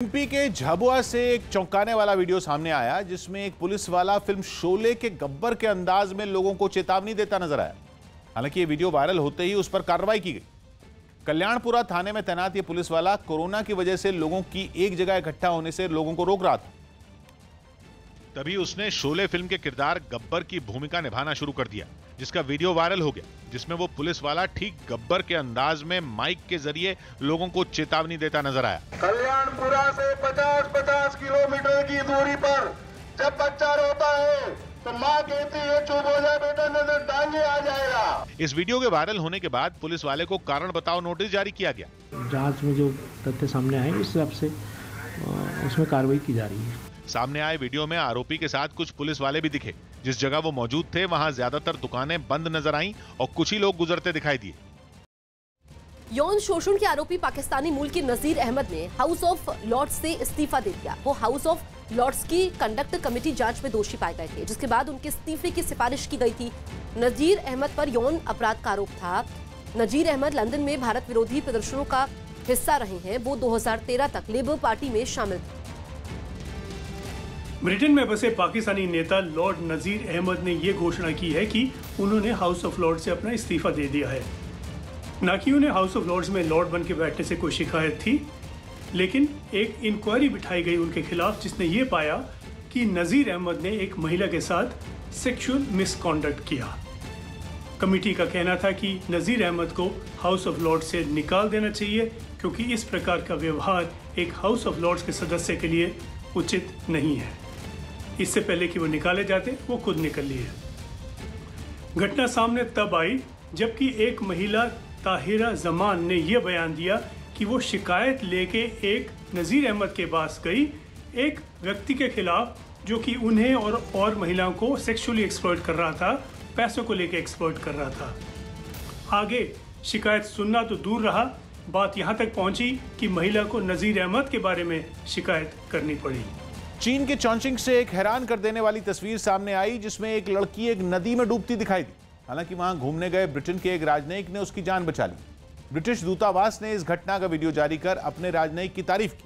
UP के झाबुआ से एक चौंकाने वाला वीडियो सामने आया जिसमें एक पुलिस वाला फिल्म शोले के गब्बर के अंदाज में लोगों को चेतावनी देता नजर आया। हालांकि ये वीडियो वायरल होते ही उस पर कार्रवाई की गई। कल्याणपुरा थाने में तैनात ये पुलिस वाला कोरोना की वजह से लोगों की एक जगह इकट्ठा होने से लोगों को रोक रहा था। तभी उसने शोले फिल्म के किरदार गब्बर की भूमिका निभाना शुरू कर दिया, जिसका वीडियो वायरल हो गया, जिसमें वो पुलिस वाला ठीक गब्बर के अंदाज में माइक के जरिए लोगों को चेतावनी देता नजर आया। कल्याणपुरा से 50-50 किलोमीटर की दूरी पर जब बच्चा रोता है तो माँ कहती है चुप हो जा बेटा, नजर टांगे आ जाएगा। इस वीडियो के वायरल होने के बाद पुलिस वाले को कारण बताओ नोटिस जारी किया गया। जांच में जो तथ्य सामने आए उस हिसाब से उसमें कार्रवाई की जा रही है। सामने आए वीडियो में आरोपी के साथ कुछ पुलिस वाले भी दिखे। जिस जगह वो मौजूद थे वहां ज्यादातर दुकानें बंद नजर आईं और कुछ ही लोग गुजरते दिखाई दिए। यौन शोषण के आरोपी पाकिस्तानी मूल की नजीर अहमद ने हाउस ऑफ लॉर्ड्स से इस्तीफा दे दिया। वो हाउस ऑफ लॉर्ड्स की कंडक्ट कमेटी जांच में दोषी पाए गए थे, जिसके बाद उनके इस्तीफे की सिफारिश की गई थी। नजीर अहमद पर यौन अपराध का आरोप था। नजीर अहमद लंदन में भारत विरोधी प्रदर्शनों का हिस्सा रहे हैं। वो 2013 तक लेबर पार्टी में शामिल थे। ब्रिटेन में बसे पाकिस्तानी नेता लॉर्ड नजीर अहमद ने यह घोषणा की है कि उन्होंने हाउस ऑफ लॉर्ड्स से अपना इस्तीफा दे दिया है। न कि उन्हें हाउस ऑफ लॉर्ड्स में लॉर्ड बन के बैठने से कोई शिकायत थी, लेकिन एक इंक्वायरी बिठाई गई उनके खिलाफ जिसने ये पाया कि नजीर अहमद ने एक महिला के साथ सेक्सुअल मिसकॉन्डक्ट किया। कमेटी का कहना था कि नजीर अहमद को हाउस ऑफ लॉर्ड्स से निकाल देना चाहिए, क्योंकि इस प्रकार का व्यवहार एक हाउस ऑफ लॉर्ड्स के सदस्य के लिए उचित नहीं है। इससे पहले कि वो निकाले जाते वो खुद निकल लिए। घटना सामने तब आई जबकि एक महिला ताहिरा जमान ने यह बयान दिया कि वो शिकायत लेके एक नजीर अहमद के पास गई, एक व्यक्ति के खिलाफ जो कि उन्हें और महिलाओं को सेक्सुअली एक्सप्लॉइट कर रहा था, पैसों को लेके एक्सप्लॉइट कर रहा था। आगे शिकायत सुनना तो दूर रहा, बात यहाँ तक पहुंची कि महिला को नजीर अहमद के बारे में शिकायत करनी पड़ी। चीन के चॉन्चिंग से एक हैरान कर देने वाली तस्वीर सामने आई जिसमें एक लड़की एक नदी में डूबती दिखाई दी। हालांकि वहां घूमने गए ब्रिटेन के एक राजनयिक ने उसकी जान बचा ली। ब्रिटिश दूतावास ने इस घटना का वीडियो जारी कर अपने राजनयिक की तारीफ की।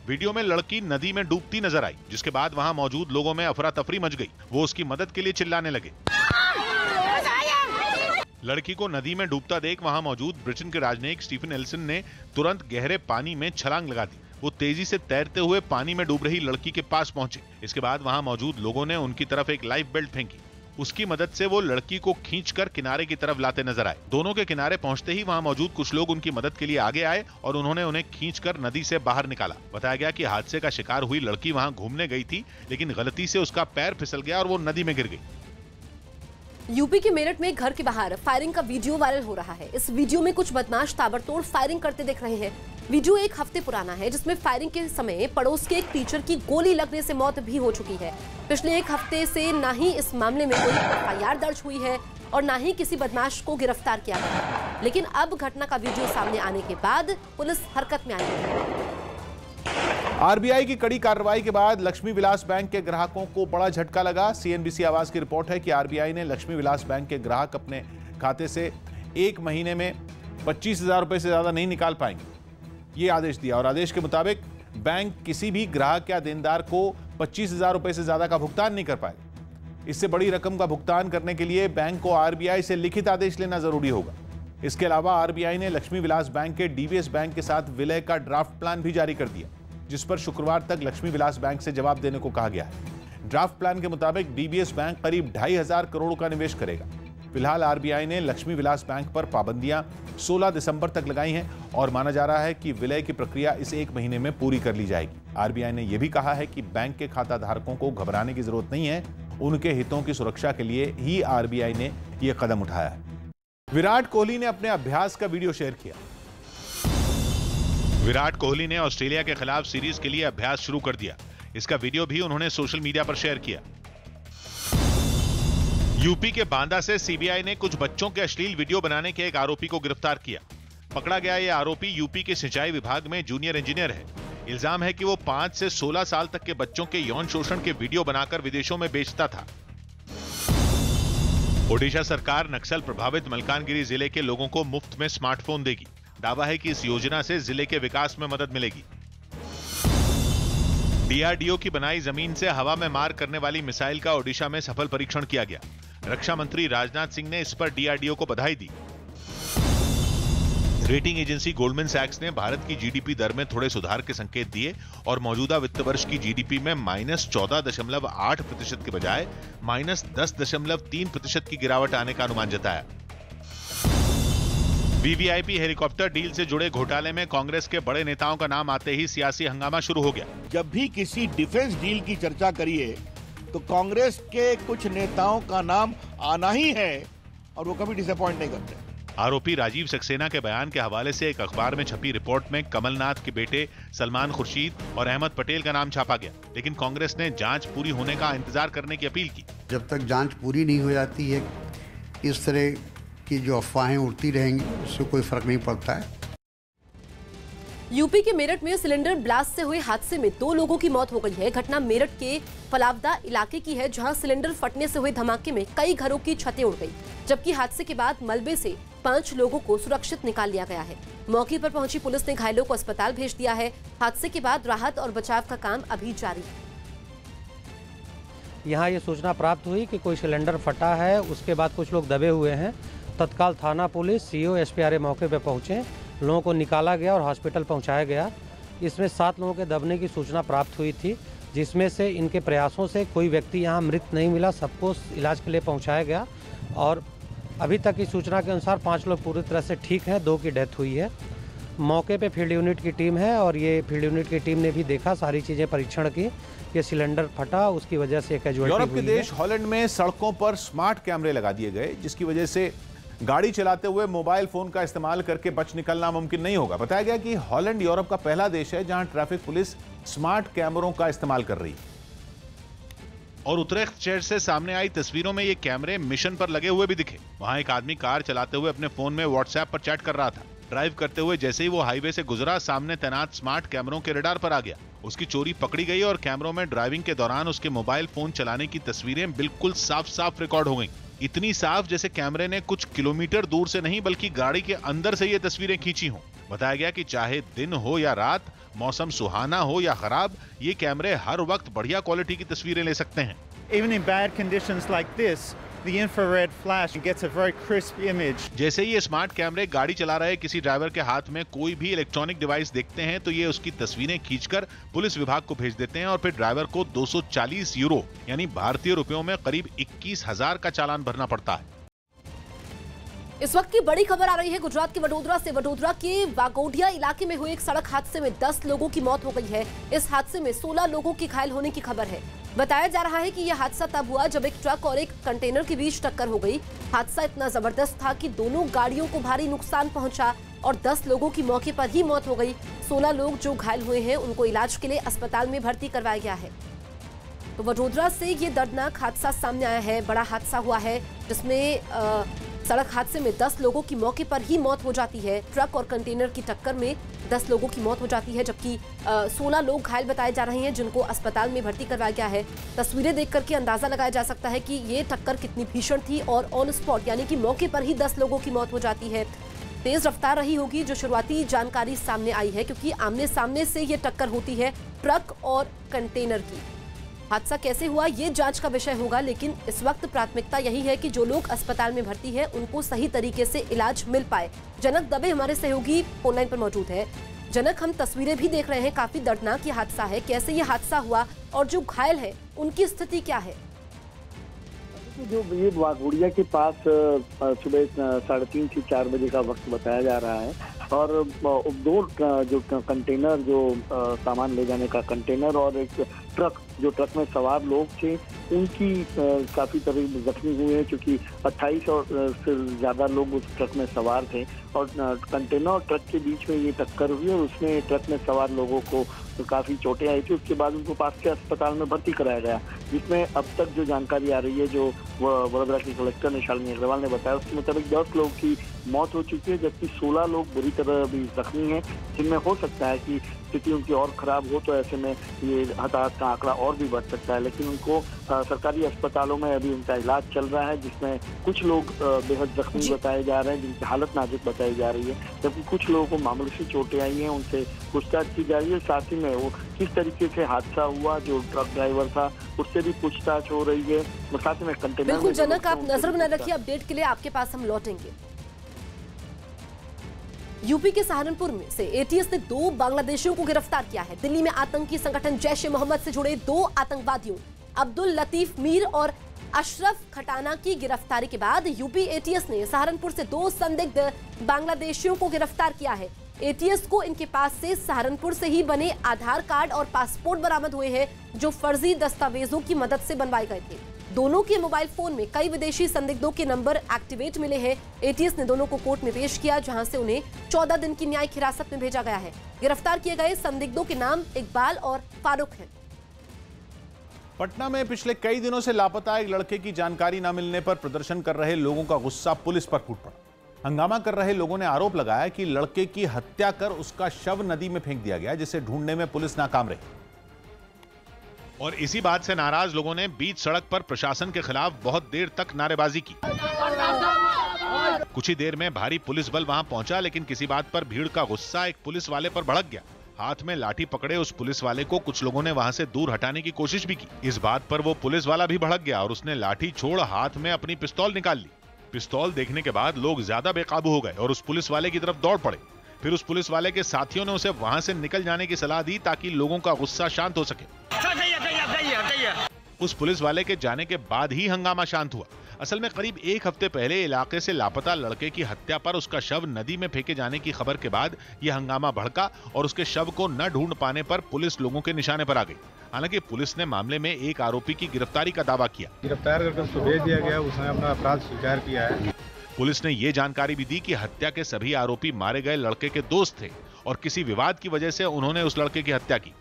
वीडियो में लड़की नदी में डूबती नजर आई, जिसके बाद वहां मौजूद लोगों में अफरा तफरी मच गई। वो उसकी मदद के लिए चिल्लाने लगे। लड़की को नदी में डूबता देख वहां मौजूद ब्रिटेन के राजनयिक स्टीफन एल्सन ने तुरंत गहरे पानी में छलांग लगा दी। वो तेजी से तैरते हुए पानी में डूब रही लड़की के पास पहुंचे। इसके बाद वहां मौजूद लोगों ने उनकी तरफ एक लाइफ बेल्ट फेंकी। उसकी मदद से वो लड़की को खींचकर किनारे की तरफ लाते नजर आए। दोनों के किनारे पहुंचते ही वहां मौजूद कुछ लोग उनकी मदद के लिए आगे आए और उन्होंने उन्हें खींचकर नदी से बाहर निकाला। बताया गया कि हादसे का शिकार हुई लड़की वहां घूमने गई थी, लेकिन गलती से उसका पैर फिसल गया और वो नदी में गिर गई। यूपी के मेरठ में घर के बाहर फायरिंग का वीडियो वायरल हो रहा है। इस वीडियो में कुछ बदमाश ताबड़तोड़ फायरिंग करते दिख रहे हैं। वीडियो एक हफ्ते पुराना है, जिसमें फायरिंग के समय पड़ोस के एक टीचर की गोली लगने से मौत भी हो चुकी है। पिछले एक हफ्ते से ना ही इस मामले में कोई एफआईआर दर्ज हुई है और ना ही किसी बदमाश को गिरफ्तार किया गया। लेकिन अब घटना का वीडियो सामने आने के बाद पुलिस हरकत में आई है। आरबीआई की कड़ी कार्रवाई के बाद लक्ष्मी विलास बैंक के ग्राहकों को बड़ा झटका लगा। सीएनबीसी आवाज की रिपोर्ट है कि आरबीआई ने लक्ष्मी विलास बैंक के ग्राहक अपने खाते से एक महीने में 25,000 रुपए से ज्यादा नहीं निकाल पाएंगे, ये आदेश दिया। और आदेश के मुताबिक बैंक किसी भी ग्राहक या देनदार को 25,000 रुपए से ज्यादा का भुगतान नहीं कर पाएगा। इससे बड़ी रकम का भुगतान करने के लिए बैंक को आरबीआई से लिखित आदेश लेना जरूरी होगा। इसके अलावा आरबीआई ने लक्ष्मी विलास बैंक के डीबीएस बैंक के साथ विलय का ड्राफ्ट प्लान भी जारी कर दिया, जिस पर शुक्रवार तक लक्ष्मी विलास बैंक से जवाब देने को कहा गया है। ड्राफ्ट प्लान के मुताबिक डीबीएस बैंक करीब 2,500 करोड़ का निवेश करेगा। फिलहाल आरबीआई ने लक्ष्मी विलास बैंक पर पाबंदियां 16 दिसंबर तक लगाई हैं और माना जा रहा है कि विलय की प्रक्रिया इस एक महीने में पूरी कर ली जाएगी। आरबीआई ने यह भी कहा है कि बैंक के खाता धारकों को घबराने की जरूरत नहीं है, उनके हितों की सुरक्षा के लिए ही आरबीआई ने यह कदम उठाया है। विराट कोहली ने अपने अभ्यास का वीडियो शेयर किया। विराट कोहली ने ऑस्ट्रेलिया के खिलाफ सीरीज के लिए अभ्यास शुरू कर दिया। इसका वीडियो भी उन्होंने सोशल मीडिया पर शेयर किया। यूपी के बांदा से सीबीआई ने कुछ बच्चों के अश्लील वीडियो बनाने के एक आरोपी को गिरफ्तार किया। पकड़ा गया यह आरोपी यूपी के सिंचाई विभाग में जूनियर इंजीनियर है। इल्जाम है कि वो 5 से 16 साल तक के बच्चों के यौन शोषण के वीडियो बनाकर विदेशों में बेचता था। ओडिशा सरकार नक्सल प्रभावित मलकानगिरी जिले के लोगों को मुफ्त में स्मार्टफोन देगी। दावा है कि इस योजना से जिले के विकास में मदद मिलेगी। डीआरडीओ की बनाई जमीन से हवा में मार करने वाली मिसाइल का ओडिशा में सफल परीक्षण किया गया। रक्षा मंत्री राजनाथ सिंह ने इस पर डीआरडीओ को बधाई दी। रेटिंग एजेंसी गोल्डमैन सैक्स ने भारत की जीडीपी दर में थोड़े सुधार के संकेत दिए और मौजूदा वित्त वर्ष की जीडीपी में -14.8% के बजाय -10.3% की गिरावट आने का अनुमान जताया। वीवीआईपी हेलीकॉप्टर डील से जुड़े घोटाले में कांग्रेस के बड़े नेताओं का नाम आते ही सियासी हंगामा शुरू हो गया। जब भी किसी डिफेंस डील की चर्चा करिए तो कांग्रेस के कुछ नेताओं का नाम आना ही है और वो कभी डिसअपॉइंट नहीं करते। आरोपी राजीव सक्सेना के बयान के हवाले से एक अखबार में छपी रिपोर्ट में कमलनाथ के बेटे सलमान खुर्शीद और अहमद पटेल का नाम छापा गया, लेकिन कांग्रेस ने जांच पूरी होने का इंतजार करने की अपील की। जब तक जांच पूरी नहीं हो जाती है, इस तरह की जो अफवाहें उड़ती रहेंगी उससे कोई फर्क नहीं पड़ता है। यूपी के मेरठ में सिलेंडर ब्लास्ट से हुए हादसे में 2 लोगों की मौत हो गई है। घटना मेरठ के फलावदा इलाके की है, जहां सिलेंडर फटने से हुए धमाके में कई घरों की छतें उड़ गई, जबकि हादसे के बाद मलबे से 5 लोगों को सुरक्षित निकाल लिया गया है। मौके पर पहुंची पुलिस ने घायलों को अस्पताल भेज दिया है। हादसे के बाद राहत और बचाव का काम अभी जारी है। यहाँ ये सूचना प्राप्त हुई कि कोई सिलेंडर फटा है, उसके बाद कुछ लोग दबे हुए हैं। तत्काल थाना पुलिस, सीओ, एसपीआरए मौके पर पहुंचे, लोगों को निकाला गया और हॉस्पिटल पहुंचाया गया। इसमें 7 लोगों के दबने की सूचना प्राप्त हुई थी, जिसमें से इनके प्रयासों से कोई व्यक्ति यहाँ मृत नहीं मिला, सबको इलाज के लिए पहुंचाया गया और अभी तक की सूचना के अनुसार 5 लोग पूरी तरह से ठीक हैं, 2 की डेथ हुई है। मौके पे फील्ड यूनिट की टीम है और ये फील्ड यूनिट की टीम ने भी देखा, सारी चीज़ें परीक्षण की। ये सिलेंडर फटा, उसकी वजह से कैजुअल्टी हुई है। यूरोप के देश हॉलैंड में सड़कों पर स्मार्ट कैमरे लगा दिए गए, जिसकी वजह से गाड़ी चलाते हुए मोबाइल फोन का इस्तेमाल करके बच निकलना मुमकिन नहीं होगा। बताया गया कि हॉलैंड यूरोप का पहला देश है जहां ट्रैफिक पुलिस स्मार्ट कैमरों का इस्तेमाल कर रही है। और उत्तरेखंड शहर से सामने आई तस्वीरों में ये कैमरे मिशन पर लगे हुए भी दिखे। वहां एक आदमी कार चलाते हुए अपने फोन में व्हाट्सएप पर चैट कर रहा था। ड्राइव करते हुए जैसे ही वो हाईवे से गुजरा, सामने तैनात स्मार्ट कैमरों के रडार पर आ गया। उसकी चोरी पकड़ी गई और कैमरों में ड्राइविंग के दौरान उसके मोबाइल फोन चलाने की तस्वीरें बिल्कुल साफ साफ रिकॉर्ड हो गई। इतनी साफ जैसे कैमरे ने कुछ किलोमीटर दूर से नहीं बल्कि गाड़ी के अंदर से ये तस्वीरें खींची हों। बताया गया कि चाहे दिन हो या रात, मौसम सुहाना हो या खराब, ये कैमरे हर वक्त बढ़िया क्वालिटी की तस्वीरें ले सकते हैं। Even in bad conditions like this, the infrared flash gets a very crisp image. जैसे ही ये स्मार्ट कैमरे गाड़ी चला रहे किसी ड्राइवर के हाथ में कोई भी इलेक्ट्रॉनिक डिवाइस देखते हैं तो ये उसकी तस्वीरें खींचकर पुलिस विभाग को भेज देते हैं और फिर ड्राइवर को 240 यूरो यानी भारतीय रुपयों में करीब 21,000 का चालान भरना पड़ता है। इस वक्त की बड़ी खबर आ रही है गुजरात के वडोदरा से। वडोदरा के वागोडिया इलाके में हुए एक सड़क हादसे में 10 लोगों की मौत हो गई है। इस हादसे में 16 लोगों की घायल होने की खबर है। बताया जा रहा है कि यह हादसा तब हुआ जब एक ट्रक और एक कंटेनर के बीच टक्कर हो गई। हादसा इतना जबरदस्त था कि दोनों गाड़ियों को भारी नुकसान पहुंचा और 10 लोगों की मौके पर ही मौत हो गई। 16 लोग जो घायल हुए हैं उनको इलाज के लिए अस्पताल में भर्ती करवाया गया है। तो वडोदरा से ये दर्दनाक हादसा सामने आया है। बड़ा हादसा हुआ है जिसमें सड़क हादसे में 10 लोगों की मौके पर ही मौत हो जाती है। ट्रक और कंटेनर की टक्कर में 10 लोगों की मौत हो जाती है, जबकि 16 लोग घायल बताए जा रहे हैं जिनको अस्पताल में भर्ती करवाया गया है। तस्वीरें देख करके अंदाजा लगाया जा सकता है कि ये टक्कर कितनी भीषण थी और ऑन स्पॉट यानी कि मौके पर ही 10 लोगों की मौत हो जाती है। तेज रफ्तार रही होगी जो शुरुआती जानकारी सामने आई है, क्योंकि आमने सामने से ये टक्कर होती है ट्रक और कंटेनर की। हादसा कैसे हुआ ये जांच का विषय होगा, लेकिन इस वक्त प्राथमिकता यही है कि जो लोग अस्पताल में भर्ती हैं उनको सही तरीके से इलाज मिल पाए। जनक दबे हमारे सहयोगी फोनलाइन पर मौजूद है। जनक, हम तस्वीरें भी देख रहे हैं, काफी दर्दनाक ये हादसा है। कैसे ये हादसा हुआ और जो घायल है उनकी स्थिति क्या है? जो ये वाघोड़िया के पास सुबह 3:30 से 4 बजे का वक्त बताया जा रहा है और 2 जो कंटेनर, जो सामान ले जाने का कंटेनर और एक ट्रक, जो ट्रक में सवार लोग थे, उनकी काफ़ी तरह जख्मी हुए हैं, क्योंकि 28 और से ज़्यादा लोग उस ट्रक में सवार थे और कंटेनर और ट्रक के बीच में ये टक्कर हुई और उसमें ट्रक में सवार लोगों को काफ़ी चोटें आई थी। उसके बाद उनको पास के अस्पताल में भर्ती कराया गया, जिसमें अब तक जो जानकारी आ रही है, जो वडोदरा के कलेक्टर ने शालिनी अग्रवाल ने बताया, उसके मुताबिक 10 लोगों की मौत हो चुकी है, जबकि 16 लोग बुरी तरह भी जख्मी हैं, जिनमें हो सकता है कि स्थिति उनकी और खराब हो तो ऐसे में ये हताहत का आंकड़ा और भी बढ़ सकता है। लेकिन उनको सरकारी अस्पतालों में अभी उनका इलाज चल रहा है, जिसमें कुछ लोग बेहद जख्मी बताए जा रहे हैं, जिनकी हालत नाजुक बताई जा रही है, जबकि कुछ लोगों को मामूली सी चोटें आई हैं, उनसे पूछताछ की जा रही है। साथ ही में वो किस तरीके से हादसा हुआ, जो ट्रक ड्राइवर था उससे भी पूछताछ हो रही है। साथ में कंटेनर बिल्कुल जनक, आप नजर बनाए रखिए, अपडेट के लिए आपके पास हम लौटेंगे। यूपी के सहारनपुर में से एटीएस ने 2 बांग्लादेशियों को गिरफ्तार किया है। दिल्ली में आतंकी संगठन जैश ए मोहम्मद से जुड़े 2 आतंकवादियों अब्दुल लतीफ मीर और अशरफ खटाना की गिरफ्तारी के बाद यूपी एटीएस ने सहारनपुर से 2 संदिग्ध बांग्लादेशियों को गिरफ्तार किया है। एटीएस को इनके पास से सहारनपुर से ही बने आधार कार्ड और पासपोर्ट बरामद हुए हैं, जो फर्जी दस्तावेजों की मदद से बनवाए गए थे। दोनों के मोबाइल फोन में कई विदेशी संदिग्धों के नंबर एक्टिवेट मिले हैं। एटीएस ने दोनों को कोर्ट में पेश किया, जहां से उन्हें 14 दिन की न्यायिक हिरासत में भेजा गया है। गिरफ्तार किए गए संदिग्धों के नाम इकबाल और फारूक हैं। पटना में पिछले कई दिनों से लापता एक लड़के की जानकारी न मिलने पर प्रदर्शन कर रहे लोगों का गुस्सा पुलिस पर फूट पड़ा। हंगामा कर रहे लोगों ने आरोप लगाया कि लड़के की हत्या कर उसका शव नदी में फेंक दिया गया, जिसे ढूंढने में पुलिस नाकाम रही। और इसी बात से नाराज लोगों ने बीच सड़क पर प्रशासन के खिलाफ बहुत देर तक नारेबाजी की। कुछ ही देर में भारी पुलिस बल वहां पहुंचा, लेकिन किसी बात पर भीड़ का गुस्सा एक पुलिस वाले पर भड़क गया। हाथ में लाठी पकड़े उस पुलिस वाले को कुछ लोगों ने वहां से दूर हटाने की कोशिश भी की। इस बात पर वो पुलिस वाला भी भड़क गया और उसने लाठी छोड़ हाथ में अपनी पिस्तौल निकाल ली। पिस्तौल देखने के बाद लोग ज्यादा बेकाबू हो गए और उस पुलिस वाले की तरफ दौड़ पड़े। फिर उस पुलिस वाले के साथियों ने उसे वहां से निकल जाने की सलाह दी ताकि लोगों का गुस्सा शांत हो सके। उस पुलिस वाले के जाने के बाद ही हंगामा शांत हुआ। असल में करीब 1 हफ्ते पहले इलाके से लापता लड़के की हत्या पर उसका शव नदी में फेंके जाने की खबर के बाद यह हंगामा भड़का और उसके शव को न ढूंढ पाने पर पुलिस लोगों के निशाने पर आ गई। हालांकि पुलिस ने मामले में एक आरोपी की गिरफ्तारी का दावा किया। गिरफ्तार करके उसको भेज दिया गया, उसने अपना अपराध स्वीकार किया है। पुलिस ने ये जानकारी भी दी कि हत्या के सभी आरोपी मारे गए लड़के के दोस्त थे और किसी विवाद की वजह से उन्होंने उस लड़के की हत्या की।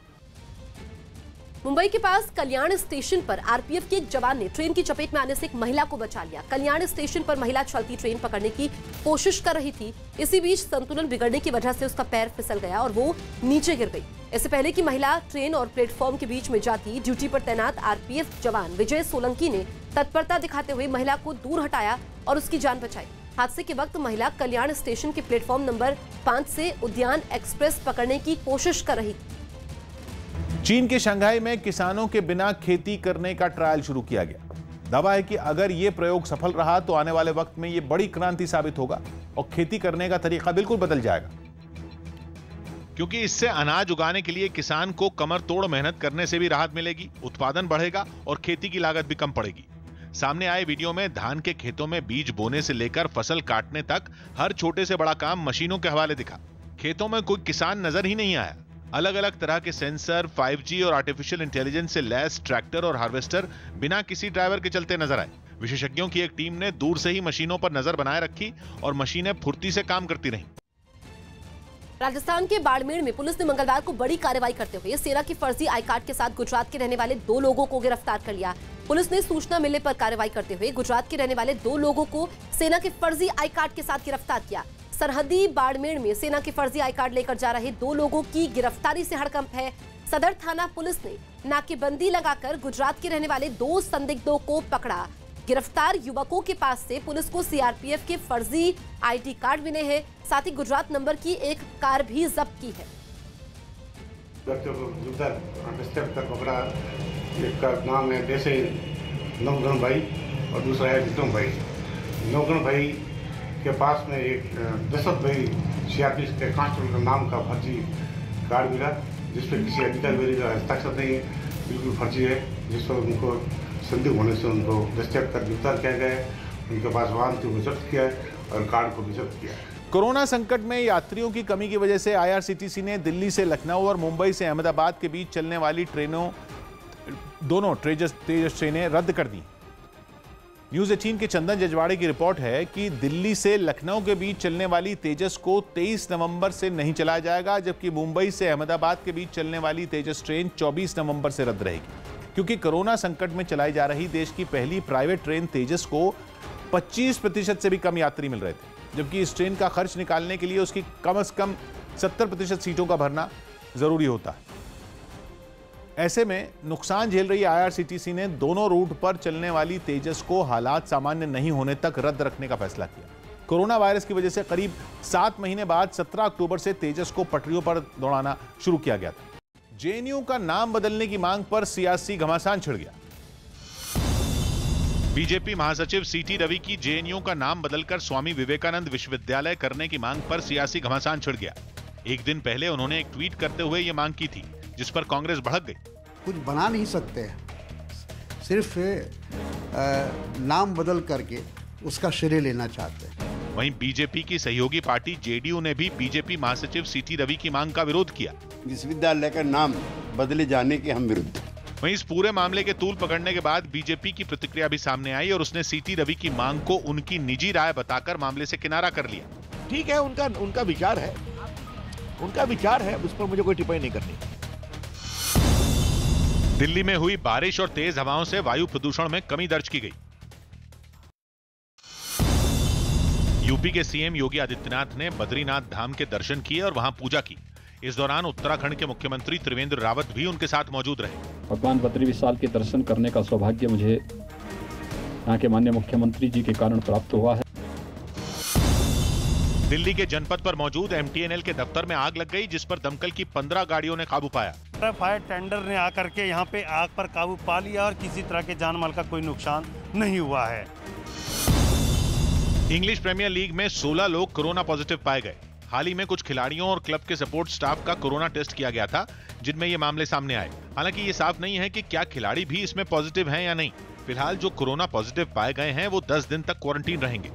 मुंबई के पास कल्याण स्टेशन पर आरपीएफ के एक जवान ने ट्रेन की चपेट में आने से एक महिला को बचा लिया। कल्याण स्टेशन पर महिला चलती ट्रेन पकड़ने की कोशिश कर रही थी। इसी बीच संतुलन बिगड़ने की वजह से उसका पैर फिसल गया और वो नीचे गिर गई। इससे पहले कि महिला ट्रेन और प्लेटफॉर्म के बीच में जाती, ड्यूटी पर तैनात आरपीएफ जवान विजय सोलंकी ने तत्परता दिखाते हुए महिला को दूर हटाया और उसकी जान बचाई। हादसे के वक्त महिला कल्याण स्टेशन के प्लेटफॉर्म नंबर 5 से उद्यान एक्सप्रेस पकड़ने की कोशिश कर रही थी। चीन के शंघाई में किसानों के बिना खेती करने का ट्रायल शुरू किया गया। दावा है कि अगर यह प्रयोग सफल रहा तो आने वाले वक्त में यह बड़ी क्रांति साबित होगा और खेती करने का तरीका बिल्कुल बदल जाएगा, क्योंकि इससे अनाज उगाने के लिए किसान को कमर तोड़ मेहनत करने से भी राहत मिलेगी, उत्पादन बढ़ेगा और खेती की लागत भी कम पड़ेगी। सामने आए वीडियो में धान के खेतों में बीज बोने से लेकर फसल काटने तक हर छोटे से बड़ा काम मशीनों के हवाले दिखा। खेतों में कोई किसान नजर ही नहीं आया। अलग अलग तरह के सेंसर, 5G और आर्टिफिशियल इंटेलिजेंस से लैस ट्रैक्टर और हार्वेस्टर बिना किसी ड्राइवर के चलते नजर आए। विशेषज्ञों की एक टीम ने दूर से ही मशीनों पर नजर बनाए रखी और मशीनें फुर्ती से काम करती रहीं। राजस्थान के बाड़मेर में पुलिस ने मंगलवार को बड़ी कार्रवाई करते हुए सेना की फर्जी आई कार्ड के साथ गुजरात के रहने वाले 2 लोगों को गिरफ्तार कर लिया। पुलिस ने सूचना मिलने पर कार्रवाई करते हुए गुजरात के रहने वाले 2 लोगों को सेना के फर्जी आई कार्ड के साथ गिरफ्तार किया। सरहदी बाड़मेर में सेना के फर्जी आई कार्ड लेकर जा रहे 2 लोगों की गिरफ्तारी से हड़कंप है। सदर थाना पुलिस ने नाकेबंदी लगाकर गुजरात के रहने वाले 2 संदिग्धों को पकड़ा। गिरफ्तार युवकों के पास से पुलिस को सीआरपीएफ के फर्जी आईडी कार्ड मिले हैं, साथ ही गुजरात नंबर की एक कार भी जब्त की है। पकड़ा, एक का नाम है जैसे नवगण भाई और दूसरा है विक्रम भाई। नवगण भाई के पास में एक दशरथ भाई सीआरपीएफ के कांस्टेबल का नाम का फर्जी कार्ड मिला, जिसपे किसी अधिकारी का हस्ताक्षर नहीं है, बिल्कुल फर्जी है, जिस पर उनको संदिग्ध होने से उनको दस्तक कर गिरफ्तार किया गया है। उनके पास वाहन को जब्त किया है और कार्ड को भी जब्त किया है। कोरोना संकट में यात्रियों की कमी की वजह से आईआरसीटीसी ने दिल्ली से लखनऊ और मुंबई से अहमदाबाद के बीच चलने वाली दोनों तेजस ट्रेनें रद्द कर दी। न्यूज़ 18 के चंदन जजवाड़े की रिपोर्ट है कि दिल्ली से लखनऊ के बीच चलने वाली तेजस को 23 नवंबर से नहीं चलाया जाएगा, जबकि मुंबई से अहमदाबाद के बीच चलने वाली तेजस ट्रेन 24 नवंबर से रद्द रहेगी। क्योंकि कोरोना संकट में चलाई जा रही देश की पहली प्राइवेट ट्रेन तेजस को 25% से भी कम यात्री मिल रहे थे, जबकि इस ट्रेन का खर्च निकालने के लिए उसकी कम से कम 70% सीटों का भरना, जरूरी होता है। ऐसे में नुकसान झेल रही IRCTC ने दोनों रूट पर चलने वाली तेजस को हालात सामान्य नहीं होने तक रद्द रखने का फैसला किया। कोरोना वायरस की वजह से करीब 7 महीने बाद 17 अक्टूबर से तेजस को पटरियों पर दौड़ाना शुरू किया गया था। JNU का नाम बदलने की मांग पर सियासी घमासान छिड़ गया। बीजेपी महासचिव CT रवि की JNU का नाम बदलकर स्वामी विवेकानंद विश्वविद्यालय करने की मांग पर सियासी घमासान छिड़ गया। एक दिन पहले उन्होंने एक ट्वीट करते हुए यह मांग की थी, जिस पर कांग्रेस भड़क गई। कुछ बना नहीं सकते, सिर्फ नाम बदल करके उसका श्रेय लेना चाहते हैं। वहीं बीजेपी की सहयोगी पार्टी JDU ने भी बीजेपी महासचिव CT रवि की मांग का विरोध किया। विश्वविद्यालय का नाम बदले जाने के हम विरुद्ध। वहीं इस पूरे मामले के तूल पकड़ने के बाद बीजेपी की प्रतिक्रिया भी सामने आई और उसने CT रवि की मांग को उनकी निजी राय बताकर मामले से किनारा कर लिया। ठीक है, उनका विचार है, उस पर मुझे कोई टिप्पणी नहीं करनी। दिल्ली में हुई बारिश और तेज हवाओं से वायु प्रदूषण में कमी दर्ज की गई। यूपी के CM योगी आदित्यनाथ ने बद्रीनाथ धाम के दर्शन किए और वहां पूजा की। इस दौरान उत्तराखंड के मुख्यमंत्री त्रिवेंद्र रावत भी उनके साथ मौजूद रहे। भगवान बद्री विशाल के दर्शन करने का सौभाग्य मुझे यहाँ के माननीय मुख्यमंत्री जी के कारण प्राप्त हुआ है। दिल्ली के जनपद पर मौजूद MTNL के दफ्तर में आग लग गई, जिस पर दमकल की 15 गाड़ियों ने काबू पाया। फायर टेंडर ने आकर के यहाँ पे आग पर काबू पा लिया और किसी तरह के जान माल का कोई नुकसान नहीं हुआ है। इंग्लिश प्रीमियर लीग में 16 लोग कोरोना पॉजिटिव पाए गए। हाल ही में कुछ खिलाड़ियों और क्लब के सपोर्ट स्टाफ का कोरोना टेस्ट किया गया था, जिनमें ये मामले सामने आए। हालांकि ये साफ नहीं है कि क्या खिलाड़ी भी इसमें पॉजिटिव हैं या नहीं। फिलहाल जो कोरोना पॉजिटिव पाए गए हैं वो 10 दिन तक क्वारंटीन रहेंगे।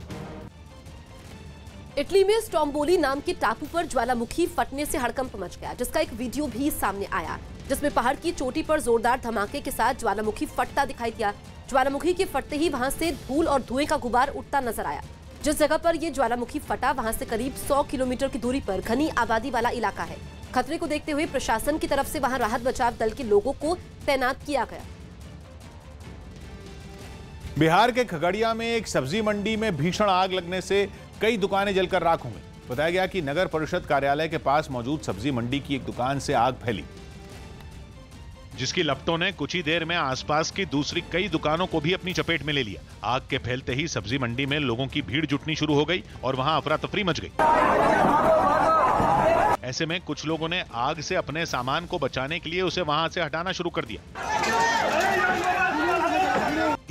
इटली में स्ट्रोम्बोली नाम के टापू पर ज्वालामुखी फटने से हड़कंप मच गया, जिसका एक वीडियो भी सामने आया, जिसमें पहाड़ की चोटी पर जोरदार धमाके के साथ ज्वालामुखी फटता दिखाई दिया। ज्वालामुखी के फटते ही वहां से धूल और धुएं का गुबार उठता नजर आया। जिस जगह पर यह ज्वालामुखी फटा वहां से करीब 100 किलोमीटर की दूरी पर घनी आबादी वाला इलाका है। खतरे को देखते हुए प्रशासन की तरफ से वहां राहत बचाव दल के लोगों को तैनात किया गया। बिहार के खगड़िया में एक सब्जी मंडी में भीषण आग लगने से कई दुकानें जलकर राख हो गई। बताया गया कि नगर परिषद कार्यालय के पास मौजूद सब्जी मंडी की एक दुकान से आग फैली, जिसकी लपटों ने कुछ ही देर में आसपास की दूसरी कई दुकानों को भी अपनी चपेट में ले लिया। आग के फैलते ही सब्जी मंडी में लोगों की भीड़ जुटनी शुरू हो गई और वहां अफरा तफरी मच गई। ऐसे में कुछ लोगों ने आग से अपने सामान को बचाने के लिए उसे वहां से हटाना शुरू कर दिया।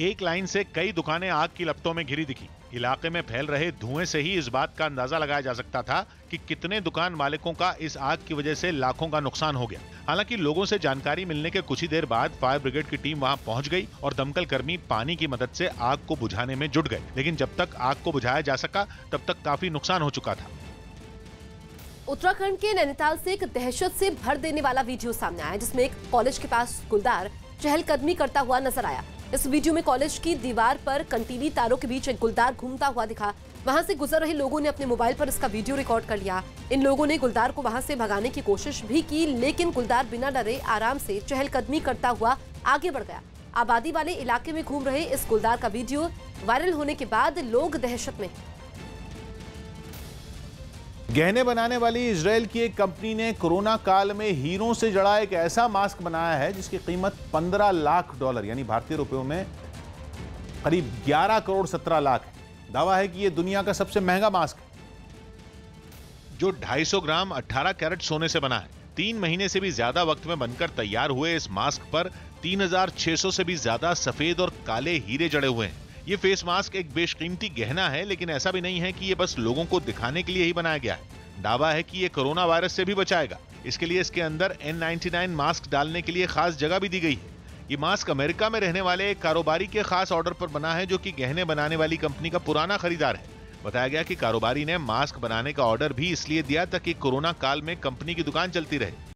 एक लाइन से कई दुकानें आग की लपटों में घिरी दिखी। इलाके में फैल रहे धुएं से ही इस बात का अंदाजा लगाया जा सकता था कि कितने दुकान मालिकों का इस आग की वजह से लाखों का नुकसान हो गया। हालांकि लोगों से जानकारी मिलने के कुछ ही देर बाद फायर ब्रिगेड की टीम वहां पहुंच गई और दमकल कर्मी पानी की मदद से आग को बुझाने में जुट गए। लेकिन जब तक आग को बुझाया जा सका तब तक काफी नुकसान हो चुका था। उत्तराखंड के नैनीताल से एक दहशत से भर देने वाला वीडियो सामने आया, जिसमें एक कॉलेज के पास गुलदार चहलकदमी करता हुआ नजर आया। इस वीडियो में कॉलेज की दीवार पर कंटीली तारों के बीच एक गुलदार घूमता हुआ दिखा। वहां से गुजर रहे लोगों ने अपने मोबाइल पर इसका वीडियो रिकॉर्ड कर लिया। इन लोगों ने गुलदार को वहां से भगाने की कोशिश भी की, लेकिन गुलदार बिना डरे आराम से चहलकदमी करता हुआ आगे बढ़ गया। आबादी वाले इलाके में घूम रहे इस गुलदार का वीडियो वायरल होने के बाद लोग दहशत में। गहने बनाने वाली इजराइल की एक कंपनी ने कोरोना काल में हीरों से जड़ा एक ऐसा मास्क बनाया है जिसकी कीमत $15 लाख यानी भारतीय रुपयों में करीब 11 करोड़ 17 लाख है। दावा है कि यह दुनिया का सबसे महंगा मास्क है, जो 250 ग्राम 18 कैरेट सोने से बना है। 3 महीने से भी ज्यादा वक्त में बनकर तैयार हुए इस मास्क पर 3600 से भी ज्यादा सफेद और काले हीरे जड़े हुए हैं। ये फेस मास्क एक बेशकीमती गहना है, लेकिन ऐसा भी नहीं है कि ये बस लोगों को दिखाने के लिए ही बनाया गया है। दावा है कि ये कोरोना वायरस से भी बचाएगा। इसके लिए इसके अंदर N99 मास्क डालने के लिए खास जगह भी दी गई है। ये मास्क अमेरिका में रहने वाले एक कारोबारी के खास ऑर्डर पर बना है, जो कि गहने बनाने वाली कंपनी का पुराना खरीदार है। बताया गया कि कारोबारी ने मास्क बनाने का ऑर्डर भी इसलिए दिया ताकि कोरोना काल में कंपनी की दुकान चलती रहे।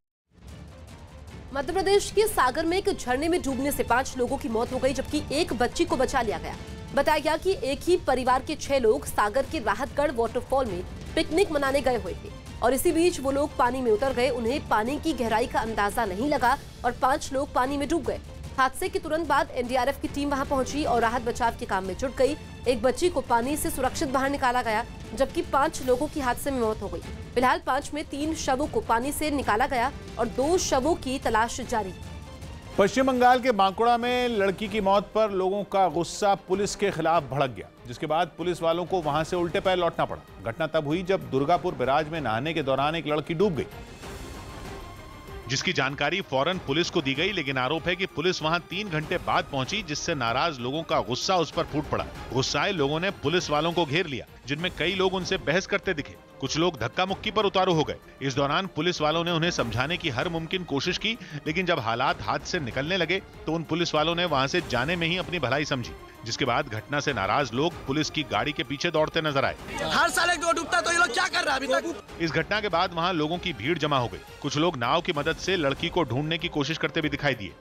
मध्य प्रदेश के सागर में एक झरने में डूबने से 5 लोगों की मौत हो गई, जबकि एक बच्ची को बचा लिया गया। बताया गया कि एक ही परिवार के 6 लोग सागर के राहतगढ़ वाटरफॉल में पिकनिक मनाने गए हुए थे और इसी बीच वो लोग पानी में उतर गए। उन्हें पानी की गहराई का अंदाजा नहीं लगा और 5 लोग पानी में डूब गए। हादसे के तुरंत बाद एनडीआरएफ की टीम वहां पहुंची और राहत बचाव के काम में जुट गई। एक बच्ची को पानी से सुरक्षित बाहर निकाला गया, जबकि 5 लोगों की हादसे में मौत हो गई। फिलहाल 5 में 3 शवों को पानी से निकाला गया और 2 शवों की तलाश जारी। पश्चिम बंगाल के बांकुड़ा में लड़की की मौत पर लोगों का गुस्सा पुलिस के खिलाफ भड़क गया, जिसके बाद पुलिस वालों को वहां से उल्टे पैर लौटना पड़ा। घटना तब हुई जब दुर्गापुर बैराज में नहाने के दौरान एक लड़की डूब गई, जिसकी जानकारी फौरन पुलिस को दी गई, लेकिन आरोप है कि पुलिस वहां 3 घंटे बाद पहुंची, जिससे नाराज लोगों का गुस्सा उस पर फूट पड़ा। गुस्साए लोगों ने पुलिस वालों को घेर लिया, जिनमें कई लोग उनसे बहस करते दिखे। कुछ लोग धक्का मुक्की पर उतारू हो गए। इस दौरान पुलिस वालों ने उन्हें समझाने की हर मुमकिन कोशिश की, लेकिन जब हालात हाथ से निकलने लगे तो उन पुलिस वालों ने वहां से जाने में ही अपनी भलाई समझी, जिसके बाद घटना से नाराज लोग पुलिस की गाड़ी के पीछे दौड़ते नजर आए। हर साल एक दो डूबता तो ये लोग क्या कर रहे हैं अभी तक? इस घटना के बाद वहां लोगों की भीड़ जमा हो गई। कुछ लोग नाव की मदद से लड़की को ढूंढने की कोशिश करते भी दिखाई दिए।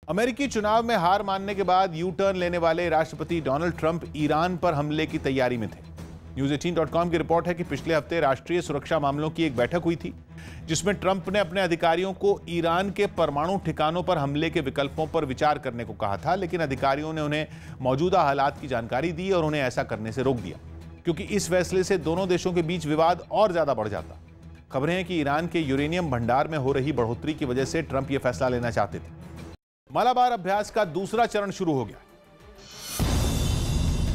अमेरिकी चुनाव में हार मानने के बाद यू टर्न लेने वाले राष्ट्रपति डोनाल्ड ट्रंप ईरान पर हमले की तैयारी में थे। News18.com की रिपोर्ट है कि पिछले हफ्ते राष्ट्रीय सुरक्षा मामलों की एक बैठक हुई थी, जिसमें ट्रंप ने अपने अधिकारियों को ईरान के परमाणु ठिकानों पर हमले के विकल्पों पर विचार करने को कहा था, लेकिन अधिकारियों ने उन्हें मौजूदा हालात की जानकारी दी और उन्हें ऐसा करने से रोक दिया, क्योंकि इस फैसले से दोनों देशों के बीच विवाद और ज्यादा बढ़ जाता। खबरें हैं कि ईरान के यूरेनियम भंडार में हो रही बढ़ोतरी की वजह से ट्रंप यह फैसला लेना चाहते थे। मालाबार अभ्यास का दूसरा चरण शुरू हो गया।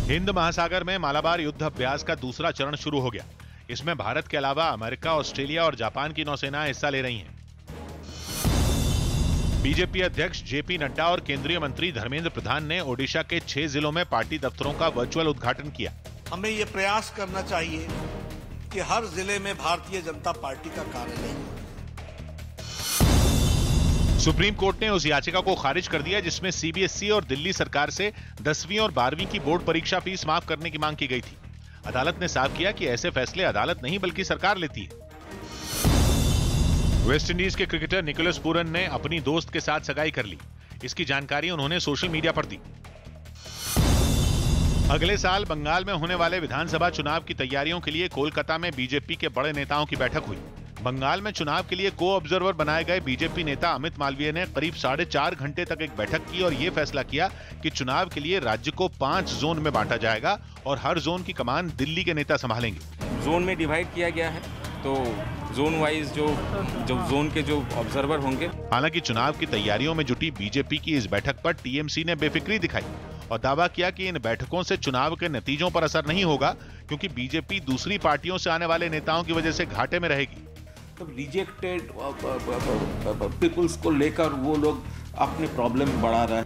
हिंद महासागर में मालाबार युद्ध अभ्यास का दूसरा चरण शुरू हो गया। इसमें भारत के अलावा अमेरिका, ऑस्ट्रेलिया और जापान की नौसेनाएं हिस्सा ले रही हैं। बीजेपी अध्यक्ष जेपी नड्डा और केंद्रीय मंत्री धर्मेंद्र प्रधान ने ओडिशा के 6 जिलों में पार्टी दफ्तरों का वर्चुअल उद्घाटन किया। हमें ये प्रयास करना चाहिए कि हर जिले में भारतीय जनता पार्टी का कार्यालय हो। सुप्रीम कोर्ट ने उस याचिका को खारिज कर दिया जिसमें सीबीएसई और दिल्ली सरकार से 10वीं और 12वीं की बोर्ड परीक्षा फीस माफ करने की मांग की गई थी। अदालत ने साफ किया कि ऐसे फैसले अदालत नहीं बल्कि सरकार लेती है। वेस्ट इंडीज के क्रिकेटर निकोलस पूरन ने अपनी दोस्त के साथ सगाई कर ली। इसकी जानकारी उन्होंने सोशल मीडिया पर दी। अगले साल बंगाल में होने वाले विधानसभा चुनाव की तैयारियों के लिए कोलकाता में बीजेपी के बड़े नेताओं की बैठक हुई। बंगाल में चुनाव के लिए को ऑब्जर्वर बनाए गए बीजेपी नेता अमित मालवीय ने करीब 4.5 घंटे तक एक बैठक की और यह फैसला किया कि चुनाव के लिए राज्य को 5 जोन में बांटा जाएगा और हर जोन की कमान दिल्ली के नेता संभालेंगे। जोन में डिवाइड किया गया है, तो जोन वाइज जो जोन के जो ऑब्जर्वर होंगे। हालांकि चुनाव की तैयारियों में जुटी बीजेपी की इस बैठक पर टीएमसी ने बेफिक्री दिखाई और दावा किया कि इन बैठकों से चुनाव के नतीजों पर असर नहीं होगा, क्योंकि बीजेपी दूसरी पार्टियों से आने वाले नेताओं की वजह से घाटे में रहेगी। तो रिजेक्टेड पीपुल्स को लेकर वो लोग अपने प्रॉब्लम बढ़ा रहे हैं।